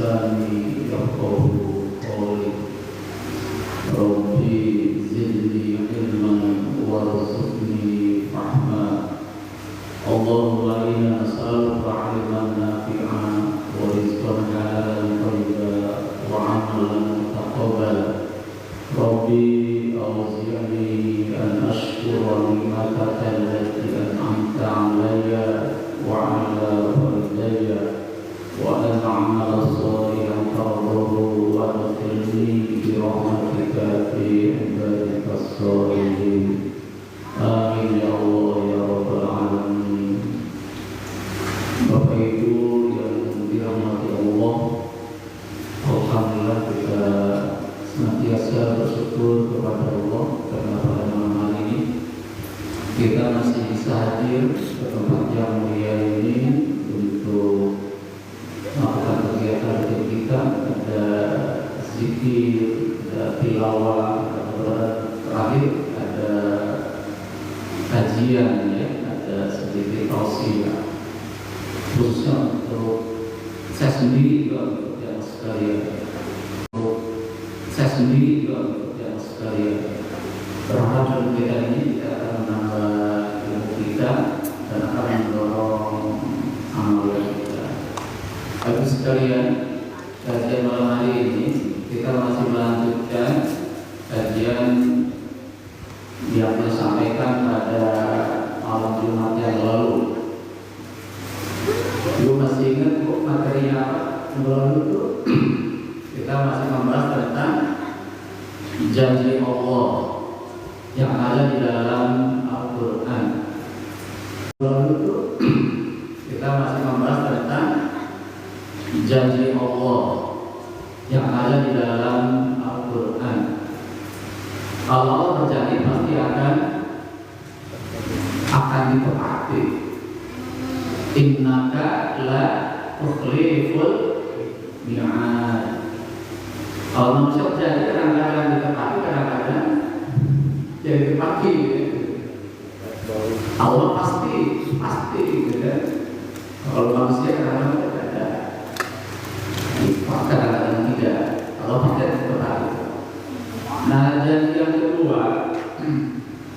لساني يفقهوا قولي ربي زدني علما وارزقني فهما اللهم إنا نسألك علما نافعا ورزقا حلالا طيبا وعملا متقبلا ربي أوزعني أن أشكر نعمتك التي أنعمت علي وعلى والدي وأن أعمل صالحا ترضاه وأدخلني برحمتك في عبادك الصالحين آمين ya Allah ya Rabbal Alamin. Bapak Ibu yang dirahmati Allah, alhamdulillah kita senantiasa bersyukur kepada Allah karena pada malam hari ini kita masih bisa hadir ke tempat yang mulia ini untuk melakukan kegiatan kita. Ada zikir, ada tilawah, ada terakhir ada kajian, ya, ada sedikit tausiah khususnya untuk saya sendiri juga untuk yang sekalian. Saya sendiri juga untuk yang sekalian berharap dalam kita ini kita akan menambah ilmu kita dan akan mendorong amalan kita. Bapak sekalian, kajian malam hari ini kita masih melanjutkan kajian yang disampaikan pada malam Jumat yang lalu. Ibu masih ingat kok materinya apa? Yang lalu itu kita masih membahas tentang janji Allah yang ada di dalam Al-Quran. Lalu itu kita masih membahas tentang janji Allah yang ada di dalam Al-Quran. Kalau Allah berjanji pasti akan ditepati. Innaka la tukhliful mi'ad. Kalau manusia berjanji kadang-kadang ditepati, kadang-kadang jadi ditepati. Allah pasti, gitu kan. Kalau manusia kadang-kadang kadang-kadang tidak. Allah pasti ditepati. Nah, janji yang kedua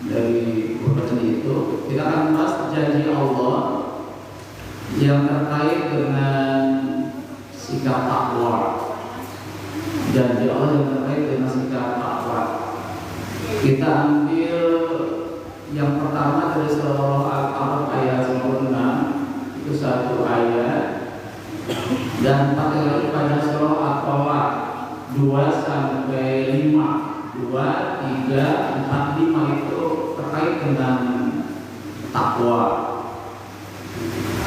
dari Quran itu kita akan bahas janji Allah yang terkait dengan sikap takwa. Janji Allah yang terkait dengan sikap takwa. Kita ambil yang pertama dari surah Al-A'raf ayat 96, itu satu ayat, dan pakai lagi pada surah At-Tawbah 2 sampai 5. 2, 3, 4, 5 itu terkait dengan takwa.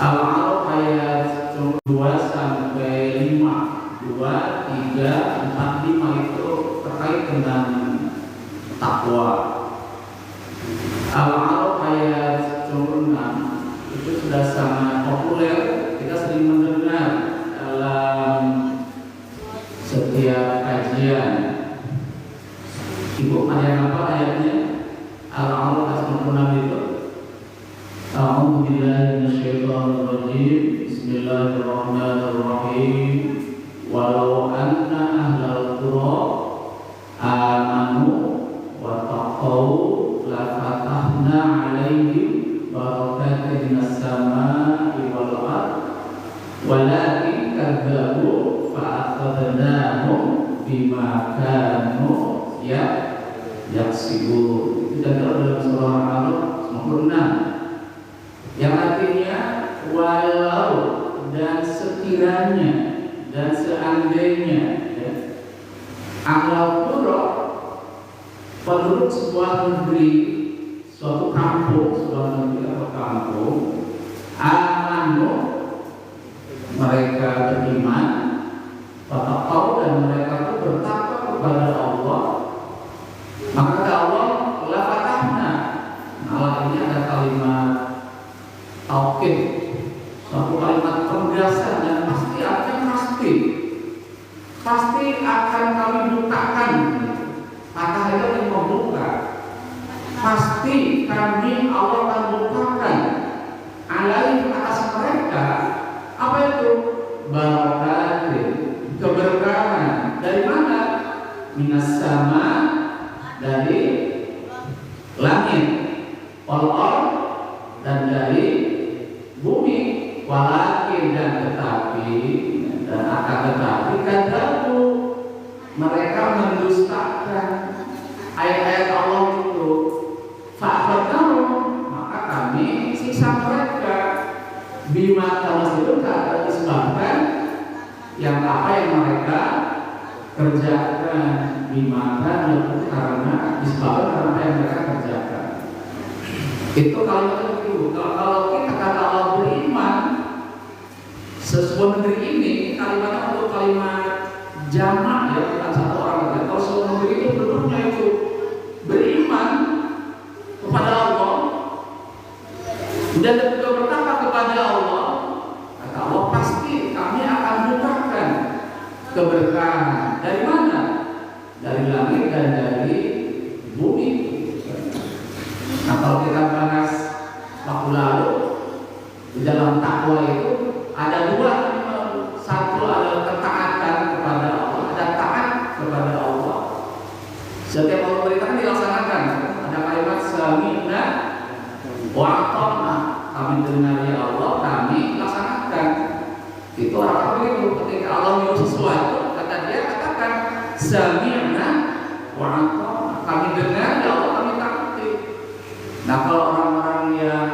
Al-A'raf ayat 2 sampai 5. 2, 3, 4, 5 itu terkait dengan takwa. Al-A'raf ayat 6 itu sudah sangat populer, kita sering mendengar dalam setiap kajian. Ibu ayat apa ayatnya? Al-A'raf ayat 6 itu. A'udzu billahi minasyaitonir rajim. Bismillahirrahmanirrahim. Walau anna ahlal qura amanu wa taqaw la fatahna 'alaihim barakatin minas samaa'i wal ardh walakin kadzabu fa akhadnahum bima kanu yaksibun. Itu dalam surah Al-A'raf 96, yang artinya walau dan sekiranya dan seandainya, ya, ahlul qura, penduduk sebuah negeri, suatu kampung, sebuah negeri atau kampung, amanu, mereka beriman, fataqaw, dan mereka itu bertakwa kepada Allah, maka kata Allah, la fatahna. Nah, ini ada kalimat taukid, suatu kalimat penegasan dan pasti akan kami bukakan. Fatah itu yang membuka. Pasti kami Allah akan bukakan alaih atas mereka apa itu? Barakatin, minas sama, dari langit, wal ard, dan dari bumi, walakin, dan tetapi, dan akan tetapi, kadzabu, mereka mendustakan ayat-ayat Allah itu. Fa'akhadnahum, maka kami siksa mereka bima tamasilu, disebabkan yang apa yang mereka kerjakan, bima karena disebabkan karena apa yang mereka kerjakan. Itu kalau itu. Kalau kita kata Allah beriman, sebuah negeri ini kalimatnya untuk kalimat jamak ya, bukan satu orang saja. Kalau sebuah negeri itu penduduknya itu beriman kepada Allah dan juga bertakwa kepada Allah, kata Allah pasti kami akan bukakan keberkahan. Dari mana? Dari langit dan dari bumi. Nah, kalau kita bahas waktu lalu di dalam takwa itu ada dua, satu adalah ketaatan kepada Allah, ada taat kepada Allah. Setiap Allah perintahkan dilaksanakan. Ada kalimat sami'na wa ata'na, kami dengar ya Allah, kami laksanakan. Itu orang itu ketika Allah menyuruh sesuatu, kata dia katakan sami'na wa ata'na, kami dengar ya Allah, kami taati. Nah, kalau orang-orang yang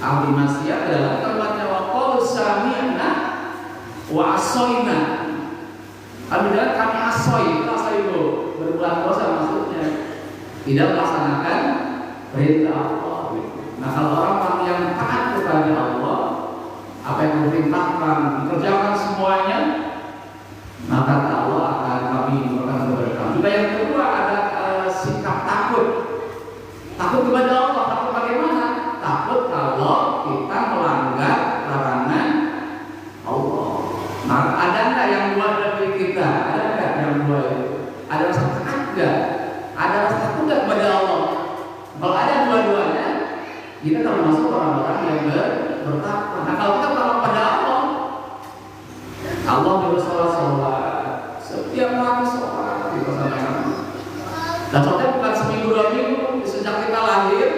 ahli maksiat adalah kalimatnya wa qalu sami'na wa asoina, kami dengar, kami asoi, itu asoi itu berbuat dosa, maksudnya tidak melaksanakan perintah Allah. Nah, kalau orang-orang yang taat kepada Allah, apa yang diperintahkan dikerjakan semuanya, maka Allah akan kami memberikan keberkahan. Juga yang kedua ada sikap takut. Takut kepada Allah. Takut bagaimana? Takut kalau kita melanggar larangan Allah. Nah, ada nggak yang dua dari kita? Ada nggak yang dua itu? Ada rasa takut nggak? Ada rasa takut nggak kepada Allah? Kalau ada dua-duanya, kita termasuk orang-orang yang bertakwa. Nah, kalau kita bertakwa pada Allah, Allah bersolat, setiap hari sholat kita sampaikan. Dan sholatnya bukan seminggu dua minggu, sejak kita lahir,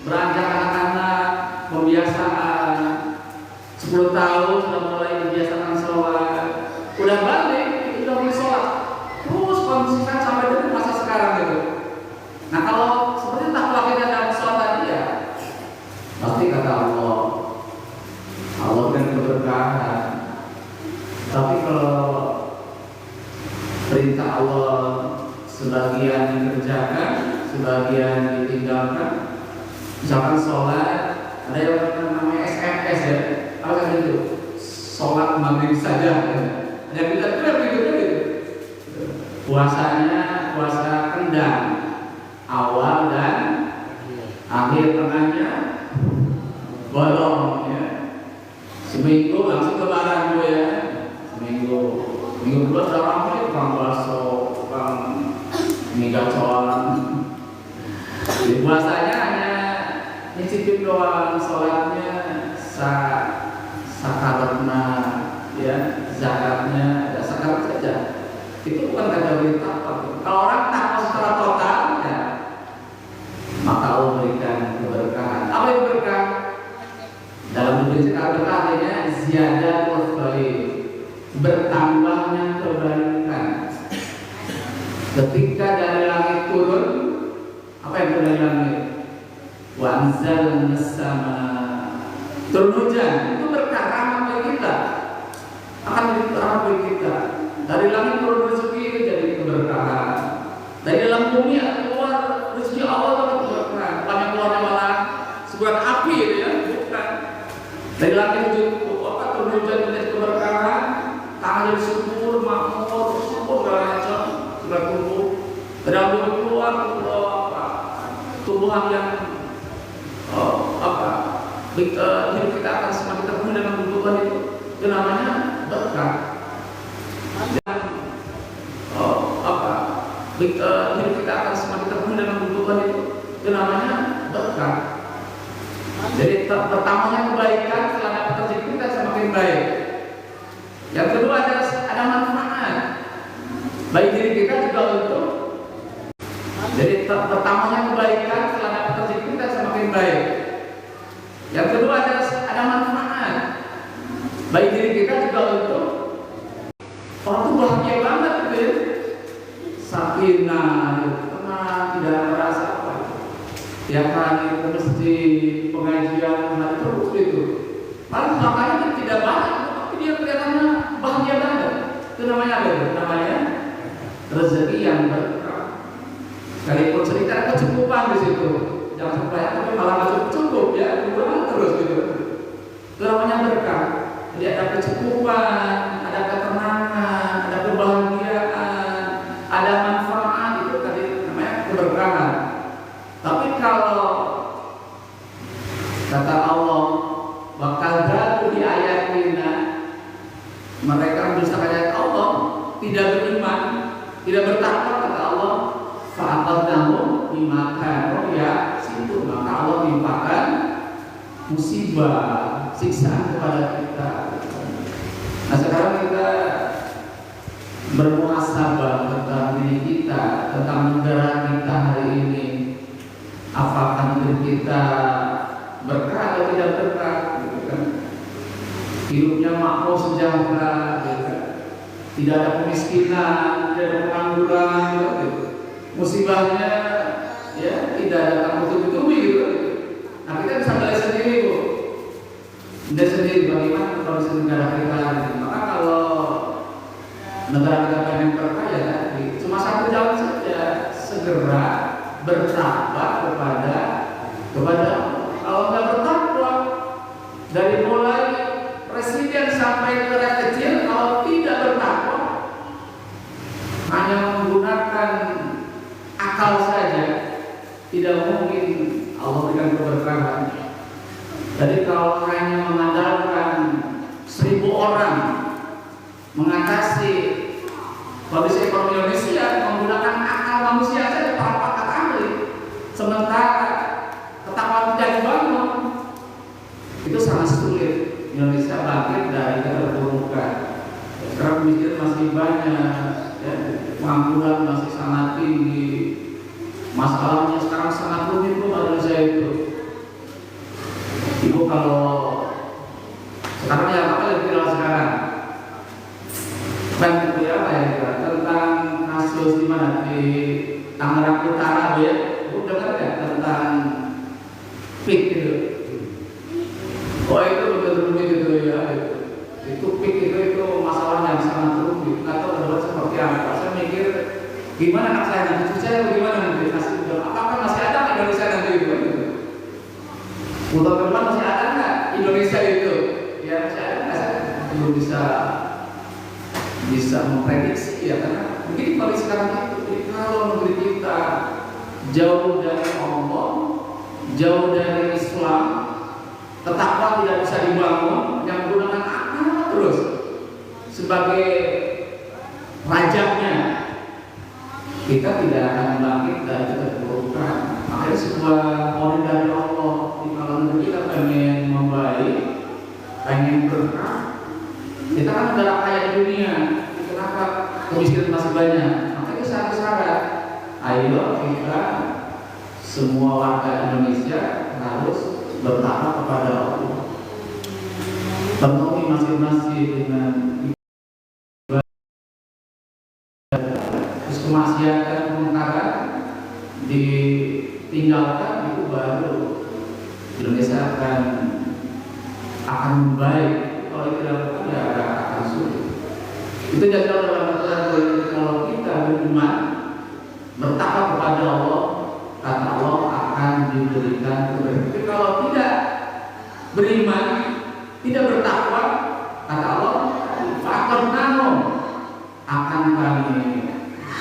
beranjak anak-anak, pembiasaan, 10 tahun sudah mulai membiasakan sholat, udah balik, udah mulai sholat, terus konsisten sampai dengan masa sekarang gitu. Nah, kalau seperti takwa kita dalam sholat tadi ya, pasti kata Allah kan keberkahan. Tapi kalau perintah Allah sebagian dikerjakan, sebagian ditinggalkan, misalkan sholat, ada yang namanya SMS ya, apa itu? Sholat maghrib saja, ya. Ada yang bilang gitu. Puasanya puasa kendang, awal dan akhir, tengahnya bolong ya. Seminggu langsung lebaran gue ya. Seminggu kedua sudah ramai tukang bakso, tukang mie gacoan. Di puasanya hanya nyicipin doang, sholatnya sakaratna ya, zakatnya ya sakarat saja. Itu bukan kategori takwa. Kalau orang takwa secara total ya, maka Allah berikan keberkahan. Apa yang berkah? Dalam prinsip berkah artinya ziyadatul khair, bertambahnya kebaikan. Ketika dari langit turun, apa yang turun dari langit? Wa anzalna sama, turun hujan, itu berkah, rahmat bagi kita, akan menjadi rahmat bagi kita. Dari langit turun rezeki itu jadi keberkahan. Dari dalam bumi keluar rezeki Allah itu keberkahan. Bukan yang keluarnya malah sebuah api itu ya, bukan. Dari langit turun hujan menjadi keberkahan, tanah jadi subur, makmur, segala macam, segala tumbuh. Dari dalam bumi keluar tumbuhan yang hidup kita akan semakin terpenuhi dengan kebutuhan itu namanya berkah. Dan hidup kita akan semakin terpenuhi dengan kebutuhan itu namanya berkah. Jadi pertamanya kebaikan, setelah dapat rezeki kita semakin baik. Yang kedua ada manfaat. Bagi diri kita juga untuk. Jadi pertamanya kebaikan, setelah dapat rezeki kita semakin baik. Yang kedua ada manfaat. Bagi diri kita juga untuk. Orang tuh bahagia banget gitu ya. Sakinah, tenang, tidak merasa apa. Tiap hari ke masjid, pengajian, hari terus gitu. Malah makanya tidak banyak, tapi dia kelihatannya bahagia banget. Itu namanya apa itu? Namanya rezeki yang berkah. Sekalipun cerita kecukupan di situ, jangan sampai tapi malah nggak cukup ya, kurang terus gitu. Itu namanya berkah. Jadi ada kecukupan, ada ketenangan, ada kebahagiaan, ada manfaat, itu tadi namanya keberkahan. Tapi kalau kata Allah bakal jatuh di ayatina, mereka mendustakan ayat Allah, tidak beriman, tidak bertakwa, kata Allah, fa'aqadnahum bima kanu yaksibun, maka Allah timpakan musibah, siksaan kepada kita. Nah sekarang kita bermuhasabah tentang diri kita, tentang negara kita hari ini. Apakah hidup kita berkah atau tidak berkah? Gitu kan? Hidupnya makmur sejahtera, gitu kan? Tidak ada kemiskinan, tidak ada pengangguran, gitu. Musibahnya ya tidak ada takut tutupi gitu. Nah kita bisa melihat sendiri bu, melihat sendiri bagaimana kondisi negara kita. Gitu. Maka kalau negara kita pengen berkah ya tadi cuma satu jalan saja, segera bertakwa kepada kalau nggak bertakwa dari mulai presiden sampai ke rakyat kecil, kalau tidak bertakwa hanya menggunakan akal saja, tidak mungkin Allah berikan keberkahan. Jadi kalau hanya mengandalkan 1000 orang mengatasi kondisi ekonomi Indonesia menggunakan akal manusia saja, tanpa kata ahli, sementara ketakwaan tidak dibangun, itu sangat sulit Indonesia bangkit dari keterpurukan. Sekarang kemiskinan masih banyak, ya, pengangguran masih sangat tinggi, masalahnya sekarang sangat rumit bu Indonesia itu. Ibu kalau sekarang ya apa yang viral sekarang? Banyak apa ya tentang kasus di mana di Tangerang Utara ya, bu dengar nggak tentang PIK itu? Oh itu betul rumit itu ya, itu PIK itu masalah yang sangat rumit. Nggak tahu kedua seperti apa. Saya mikir gimana anak saya nanti, cucu saya bagaimana nanti kasih udah apakah masih ada nggak Indonesia nanti itu? Untuk depan masih ada nggak Indonesia itu? Ya masih ada nggak? Saya belum bisa memprediksi ya, karena mungkin kalau sekarang itu, jadi kalau negeri kita jauh dari Allah, jauh dari Islam, ketakwaan tidak bisa dibangun, yang menggunakan akal terus sebagai rajaknya, kita tidak akan bangkit dari keterpurukan. Makanya sebuah model dari Allah, kalau negeri kita pengen membaik, pengen berkah, kita kan negara kaya di dunia. Kenapa kemiskinan masih banyak? Maka itu satu syarat. Ayo kita semua warga Indonesia harus bertakwa kepada Allah. Penuhi masing-masing dengan terus kemaksiatan, kemungkaran ditinggalkan, itu baru Indonesia akan baik. Kalau tidak ya akan sulit. Itu jadi dalam kalau kita beriman, bertakwa kepada Allah, kata Allah akan diberikan keberkahan. Tapi kalau tidak beriman, tidak bertakwa, kata Allah, fa'aqadnahum, akan kami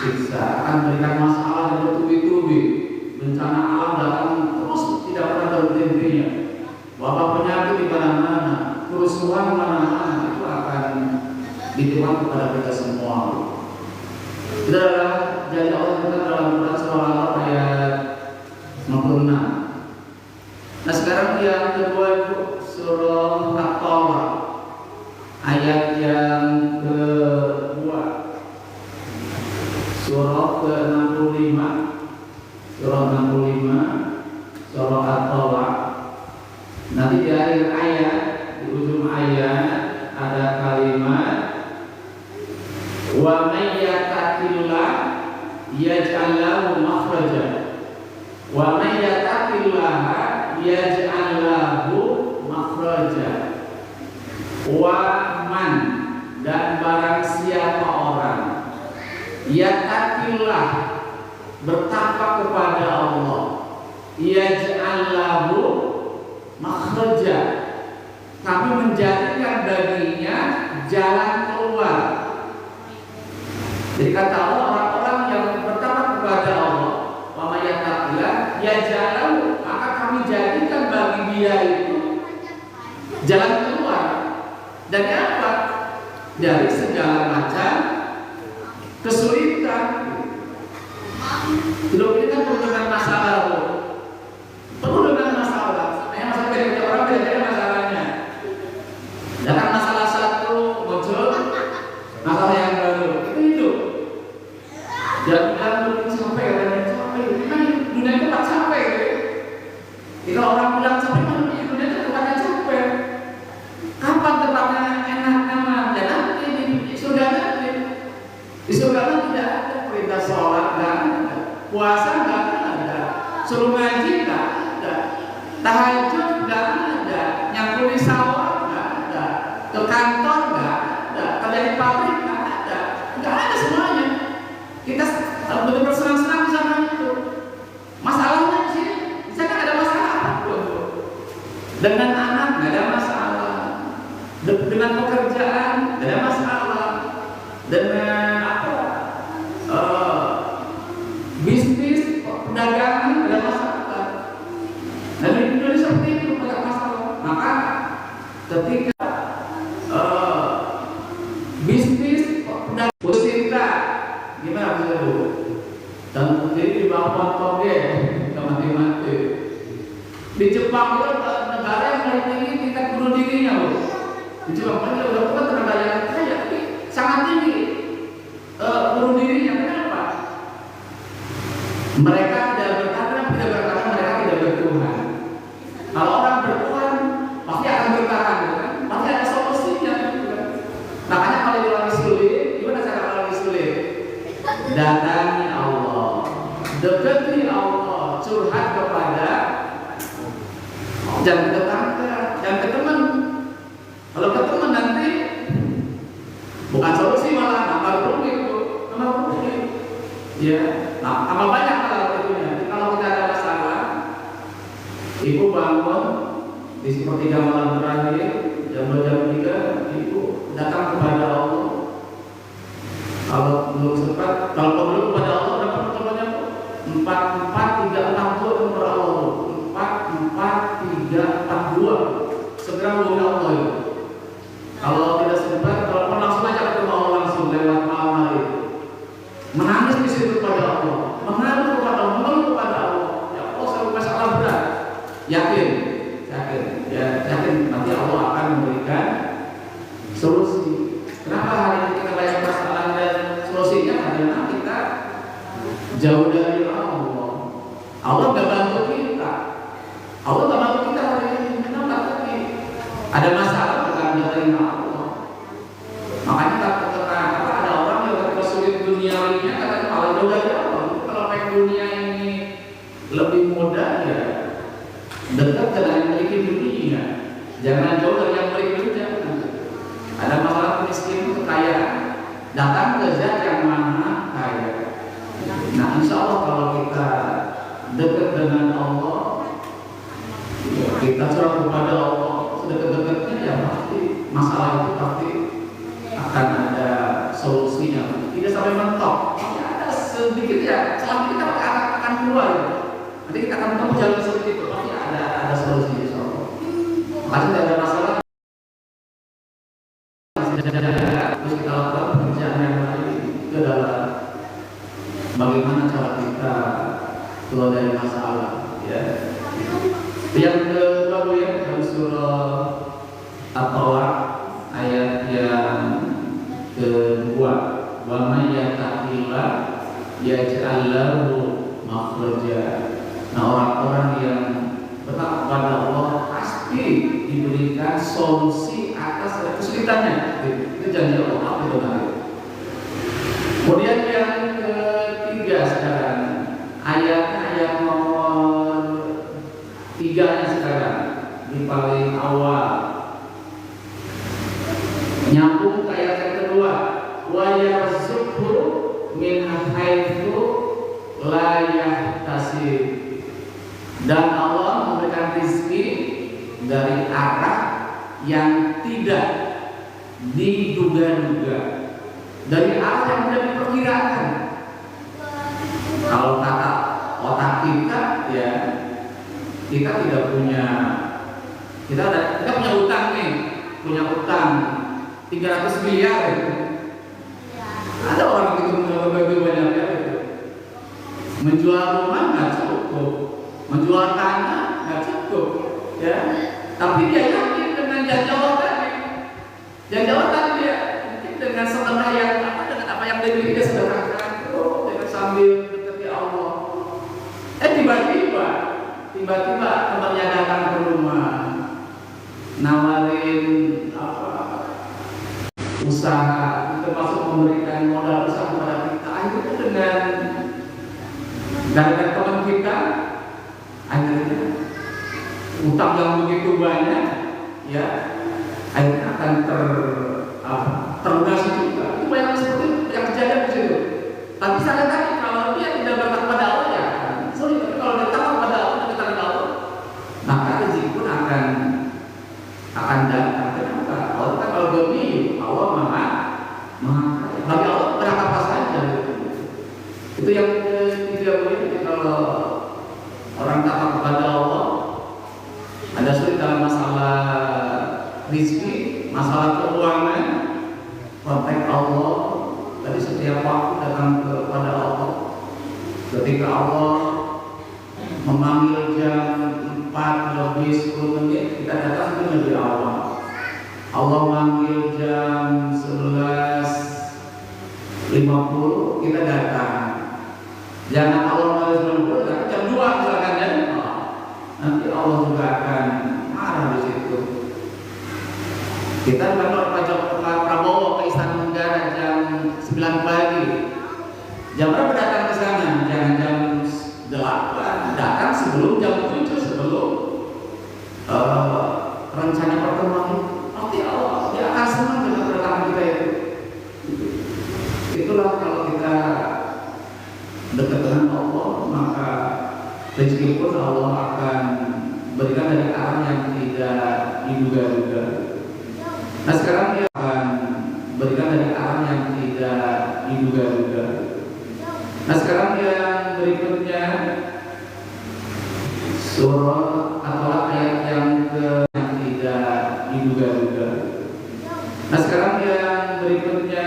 siksa, akan berikan masalah yang bertubi-tubi, bencana alam datang terus tidak pernah berhenti-hentinya, wabah penyakit di mana-mana, kerusuhan mana-mana, itu akan ditimbang kepada kita semua. Itu adalah janji Allah kita dalam Quran surah ayat 56. Nah sekarang yang kedua itu surah At-Taubah ayat yang kedua. surah 65, surah At-Talaq. Nanti di akhir ayat, di ujung ayat ada kalimat wa may yattaqillah yaj'al lahu makhraja wa may yattaqillah yaj'al lahu makhraja wa man, dan barang siapa orang yattaqillah, bertakwa kepada Allah, yaj'al lahu makhraja, kami menjadikan baginya jalan keluar. Jadi kata Allah, orang-orang yang bertakwa kepada Allah, wa may yattaqillah yaj'al lahu, maka kami jadikan bagi dia itu jalan keluar. Dari apa? Dari segala macam kesulitan. Hidup ini kan penuh dengan masalah, penuh dengan masalah. Yang masalah beda orang beda masalahnya. Datang masalah satu, muncul masalah yang baru. Itu hidup. Dan sampai capek. Kan dunia itu tak capek. Jika orang bilang capek, kan dunia itu tempatnya capek. Kapan tempatnya enak nyaman? Ya nanti di surga nanti. Di surga nanti tidak ada perintah sholat, nggak ada. Puasa nggak ada. Suruh ngaji nggak ada. Tahajud nggak ada. Nyangkuli sawah nggak ada. Ke kantor nggak ada. Kerja di pabrik nggak ada. Nggak ada semuanya. Kita betul-betul senang-senang sama itu. Masalahnya di sini, di sana nggak ada masalah apapun. Dengan anak nggak ada masalah. Dengan pekerjaan nggak ada masalah. Dengan bisnis, perdagangan nggak ada masalah. Dan di Indonesia seperti itu nggak ada masalah. Maka ketika bisnis, perdagangan, cinta, gimana bisa bu? Dan jadi di bawah toge, nggak mati-mati. Di Jepang itu negara yang paling tinggi tingkat bunuh dirinya bu. Di Jepang kan udah bukan tenaga yang kaya, tapi sangat tinggi bunuh dirinya. Kenapa? Mereka tidak berkata mereka tidak bertuhan. Kalau orang bertuhan pasti akan bertahan, kan? Pasti ada solusinya. Kan? Makanya kalau lagi sulit, gimana cara lagi sulit? Datangi Allah, dekati Allah, curhat kepada, jangan ke tetangga, jangan ke teman. Kalau ke teman nanti bukan solusi, malah nambah rumit, nambah rumit. Ya, tambah banyak malah tentunya. Kalau kita ada masalah, ibu bangun di sepertiga malam terakhir, jam 2 jam 3, ibu datang kepada Allah. Kalau belum sempat, kalau belum kepada Allah, berapa pertemuannya? 4, 4, 3, 4, 2 kepada Allah. 4, 4, 3, 4, 2. Segera menghubungi Allah itu. Kalau tidak sempat, telepon langsung aja ketemu Allah langsung lewat malam hari. Menangis di situ kepada Allah, mengaduh kepada Allah, mengeluh kepada Allah. Ya Allah, saya masalah berat. Yakin, nanti Allah akan memberikan solusi. Kenapa hari ini kita banyak masalah dan solusinya? Karena kita jauh dari Allah. Allah nggak bantu kita. Allah nggak bantu kita hari ini. Kenapa? Tapi ada masalah dari Allah. Makanya ada orang yang ketika sulit duniawinya katanya malah jauh dari Allah. Kalau pengen dunia ini lebih mudah ya dekat dengan yang memiliki dunia. Jangan jauh dari yang memiliki dunia. Ada masalah kemiskinan, kekayaan, datang ke zat yang maha kaya. Nah, insya Allah kalau kita dekat dengan Allah, kita curhat kepada Allah sedekat-dekatnya, ya pasti masalah itu pasti akan ada solusinya. Tidak sampai mentok, ada sedikit ya, selama kita akan keluar. Nanti kita akan menemukan jalan seperti itu, pasti ada solusinya. Insya Allah. Pasti tidak ada masalah. Terus kita lakukan pekerjaan yang lain itu adalah bagaimana cara kita keluar dari masalah. Ya. Yang kedua ya, dalam surah At-Talaq ayat yang kedua, wa may yattaqillah yaj'al lahu makhraja. Nah, orang-orang yang bertakwa kepada Allah pasti diberikan solusi atas kesulitannya. Itu janji Allah. Apa itu nanti? Kemudian yang ketiga sekarang, ayat nomor 3 sekarang di paling awal, nyambung ke ayat yang kedua, wa yarzuqhu min haitsu la yahtasib, dan Allah memberikan rezeki dari arah yang tidak diduga-duga, dari arah yang tidak diperkirakan. Kalau kata otak kita, ya kita tidak punya, kita punya utang nih, punya utang 300 miliar gitu. Ada orang itu lebih banyak itu. Menjual rumah nggak cukup, menjual tanah nggak cukup, ya. Tapi dia yakin dengan janji Allah tadi. Janji Allah tadi dia mungkin dengan setengah yang dengan apa yang dia miliki dia sedekahkan, dengan sambil dekati Allah. Tiba-tiba temannya datang ke rumah, nawarin usaha, termasuk memberikan modal usaha kepada kita. Akhirnya dengan teman kita, akhirnya utang yang begitu banyak, ya, akhirnya akan terlunasi juga. Itu banyak seperti yang kejadian di situ. Tapi saya tadi kalau dia tidak bertakwa kepada Allah, ya sulit. Tapi kalau dia takwa kepada Allah, dekat dengan Allah, maka rezeki pun akan datang. Kenapa? Allah kan kalau gini, Allah maha bagi Allah berapa apa saja. Itu yang ketiga. Kalau orang takwa kepada Allah, ada sulit dalam masalah rezeki, masalah keuangan, kontak Allah. Tadi setiap waktu datang kepada Allah. Ketika Allah memanggil jam 4 lebih 10 menit, kita datang itu lebih awal. Allah manggil jam 11.50, kita datang. Jangan Allah manggil 90, tapi jam 2 misalkan, ya. Nanti Allah juga akan marah di situ. Kita kalau Pak Prabowo ke Istana Negara jam 9 pagi, jam berapa datang ke sana? Jangan jam 8, datang sebelum jam 7, sebelum rencana pertemuan itu. Nanti Allah dia akan senang dengan kedatangan kita itu. Itulah kalau kita dekat dengan Allah, maka rezeki pun Allah akan berikan dari arah yang tidak diduga-duga. Nah, sekarang dia akan berikan dari arah yang tidak diduga-duga. Nah, sekarang yang berikutnya surah atau ayat yang tidak diduga-duga. Nah, sekarang yang berikutnya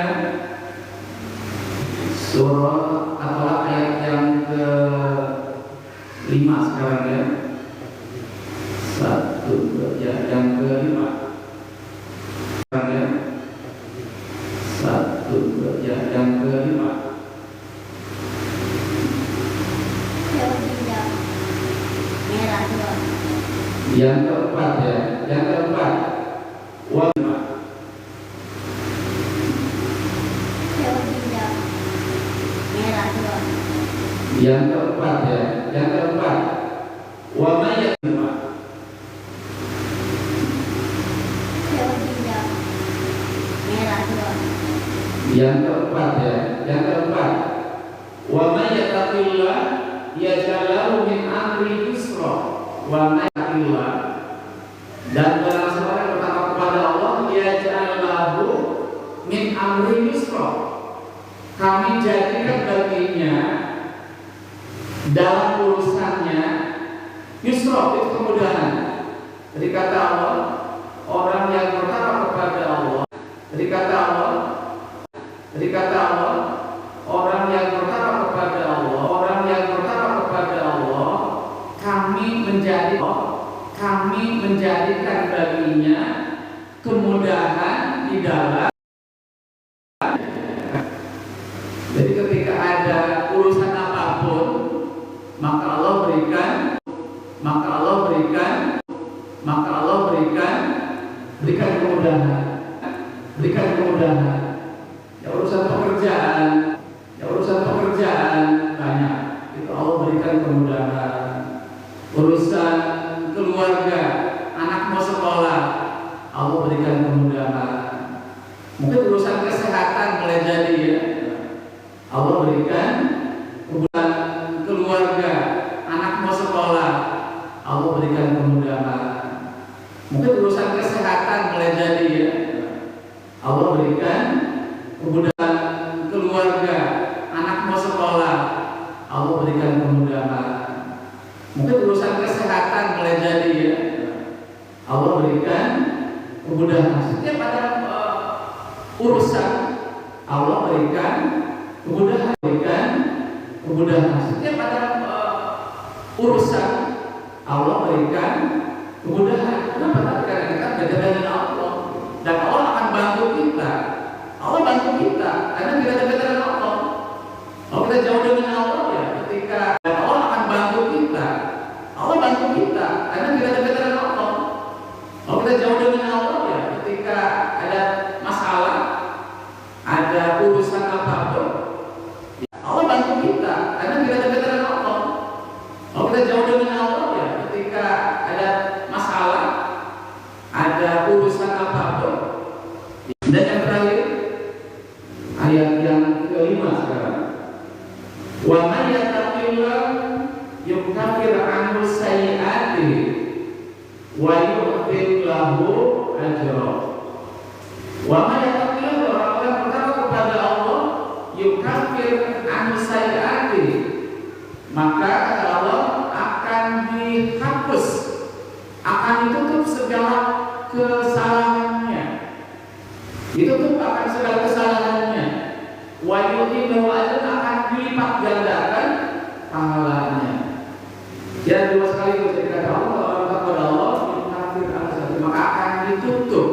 surah atau ayat yang ke-5 sekarang, ya. 1, ya, yang ke-5. Sekarang, ya. 1, ya, yang ke-5. Yang keempat, ya, yang keempat. Yang keempat, ya, yang keempat. Wa may yang keempat, ya, yang keempat. Wa may yattaqillah yaj'al lahu min amri yusra. Wa may yattaqillah, dan barang siapa yang bertakwa kepada Allah, yaj'al lahu min amri yusra, kami jadikan baginya dalam urusannya yusra, itu kemudahan. Jadi kata Allah, orang yang bertakwa kepada Allah, jadi kata Allah, orang yang bertakwa kepada Allah, orang yang bertakwa kepada Allah, kami menjadikan baginya kemudahan di dalam. Jadi ketika ada urusan kemudahan, berikan kemudahan. Ya urusan pekerjaan banyak, itu Allah berikan kemudahan. Urusan keluarga, anak mau sekolah, Allah berikan kemudahan. Mungkin urusan kesehatan mulai jadi ya, Allah berikan kemudahan. Keluarga, anak mau sekolah, Allah berikan kemudahan. Mungkin urusan kesehatan mulai jadi ya, Allah berikan kemudahan. Keluarga, anak mau sekolah, Allah berikan kemudahan. Mungkin urusan kesehatan mulai jadi ya, Allah berikan kemudahan. Setiap ada urusan, Allah berikan kemudahan. Setiap ada urusan, Allah berikan kemudahan. Kenapa? Karena kita dekat dengan Allah dan Allah akan bantu kita. Allah bantu kita karena kita dekat dengan Allah. Kalau kita jauh dengan Allah ya, ketika dan Allah akan bantu kita. Allah bantu kita karena kita dekat dengan Allah. Kalau kita jauh dengan Allah ya, ketika ada masalah, ada urusan apapun, Allah bantu kita karena kita dekat dengan Allah. Kalau kita jauh dengan Allah ya, ketika ada masalah, ada urusan apapun. Dan yang terakhir, ayat yang kelima sekarang. Wa man yattaqillah yukaffir anhu sayyi'atihi wa yu'ti lahu ajra. Wa man yattaqillah, orang yang bertakwa kepada Allah, yukaffir anhu sayyi'atihi, maka kata Allah akan dihapus, akan ditutup segala kesalahannya. Ditutup akan segala kesalahannya. Wa yu'ti lahu ajran, akan dilipat gandakan pahalanya. Ya, dua sekali ketika Allah kepada Allah yukaffir anhu sayyi'atihi, maka akan ditutup,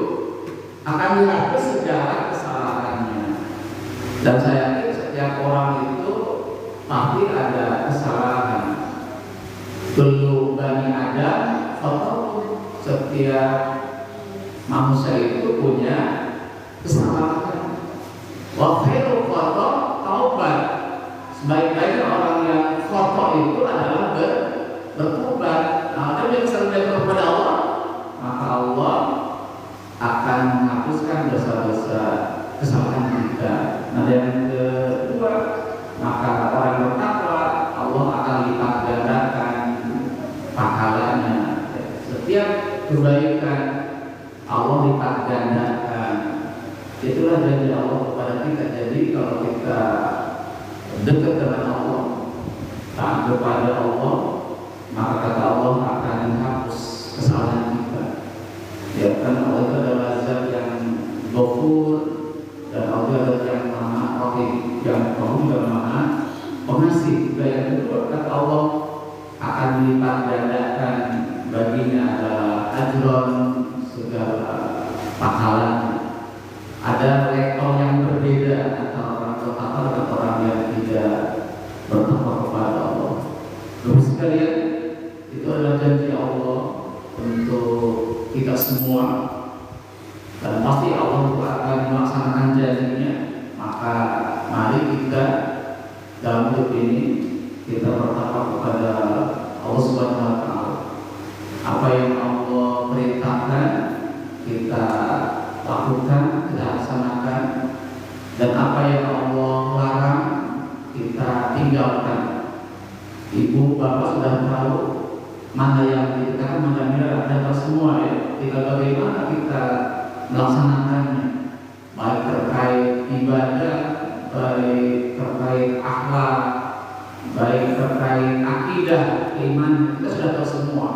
akan dihapus segala kesalahannya. Dan saya yakin setiap orang itu pasti ada kesalahan. Kullu bani Adam khata'un, setiap manusia itu punya kesalahan. Wa khairu khata' taubat, sebaik-baiknya orang yang khata' itu adalah bertobat. Nah, ada yang sering bertobat kepada Allah, maka Allah akan menghapuskan dosa-dosa kesalahan kita. Nah, yang kedua, maka orang yang bertakwa Allah akan lipat gandakan pahalanya. Setiap kebaikan Allah lipat gandakan. Itulah janji Allah kepada kita. Jadi kalau kita dekat dengan Allah, taat kepada Allah, maka kata Allah akan menghapus kesalahan kita. Ya kan, Allah itu adalah zat yang Ghafur, dan Allah adalah yang Maha Rahim, yang Rahim dan Maha Pengasih. Dan yang kedua, kata Allah akan dilipat gandakan baginya adalah ajron, segala pahalanya. Ada level yang berbeda antara orang bertakwa dan orang yang tidak bertakwa kepada Allah. Bapak sekalian, itu adalah janji Allah untuk kita semua, dan pasti Allah akan melaksanakan janjinya. Maka mari kita dalam hidup ini kita bertakwa kepada Allah Subhanahu wa Ta'ala. Apa yang Allah perintahkan kita lakukan, kita laksanakan, dan apa yang Allah larang kita tinggalkan. Ibu bapak sudah tahu mana yang kita, mana yang ada semua ya. Tinggal bagaimana kita melaksanakannya, baik terkait ibadah, baik terkait akhlak, baik terkait akidah, iman. Kita sudah tahu semua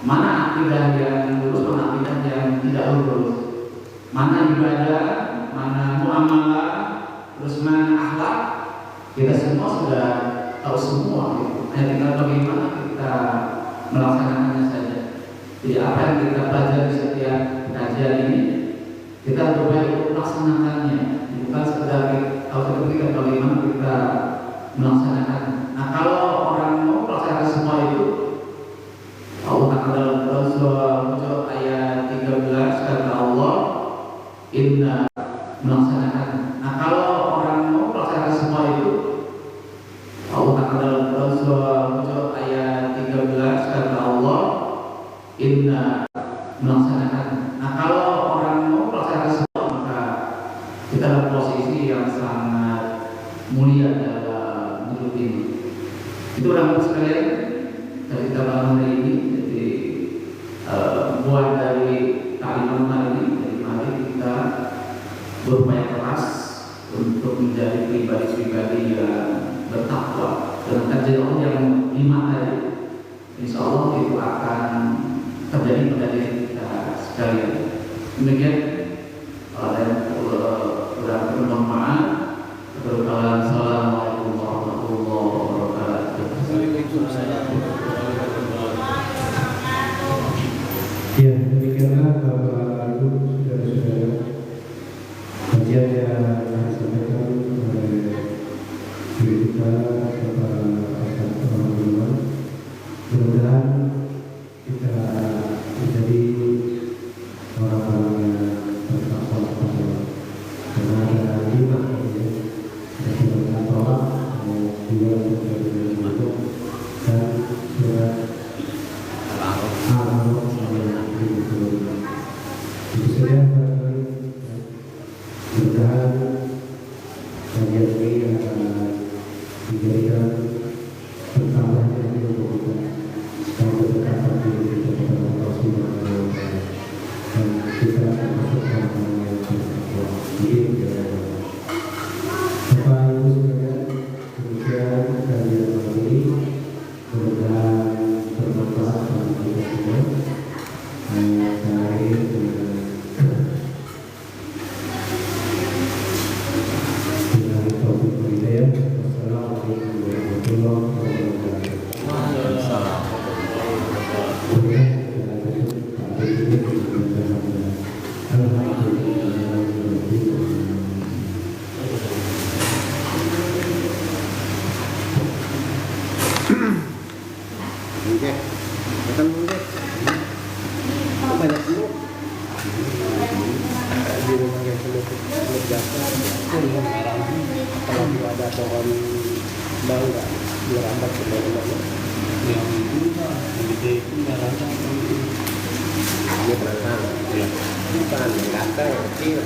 mana akidah yang lurus, mana akidah yang tidak lurus, mana ibadah, mana muamalah, terus mana akhlak. Kita semua sudah tahu semua. Hanya tinggal bagaimana kita melaksanakannya saja. Jadi apa yang kita pelajari setiap kajian ini, kita coba untuk melaksanakannya. Bukan sekedar tahu ketika bagaimana kita melaksanakan. Nah, kalau orang mau melaksanakan semua itu, Allah akan dalam surah ayat 13 kata Allah, melaksanakan. Nah, kalau orang mau melaksanakan semua itu, Allah Ta'ala dalam surah ayat 13 kata Allah, inna melaksanakan. Nah, kalau orang mau melaksanakan semua, maka kita dalam posisi yang sangat mulia dalam hidup ini. Itu orang sekalian dari kita bangun hari ini. Jadi buat dari kalimat ini, jadi mari kita berupaya keras untuk menjadi pribadi-pribadi yang bertakwa dengan kerja Allah yang 5 tadi. Insya Allah itu akan terjadi pada diri kita sekalian. Demikian dan kurang bermanfaat. Assalamualaikum warahmatullahi wabarakatuh. Ya, demikianlah Bapak Ibu saudara-saudara kajian yang disampaikan oleh guru kita Bapak Ustaz Muhammad. Mudah-mudahan kita menjadi orang-orang yang bertakwa kepada Allah. Karena ada 5 ya, yaitu bertakwa, juga untuk dan surat Al-A'raf itu saja mudah-mudahan kajian ini akan dijadikan bertambahnya ilmu kita dan berdekatan diri kita kepada Allah Subhanahu wa Ta'ala, dan kita akan masuk dalam yang bertakwa. Bapak Ibu sekalian, demikian kajian malam ini, mudah-mudahan bermanfaat bagi kita semua. Banyak dulu di rumah yang penuh jasa, apalagi ada pohon bangga merambat ke mana-mana. Yang itu gede itu merahnya ini berasal, bukan kata yang kecil.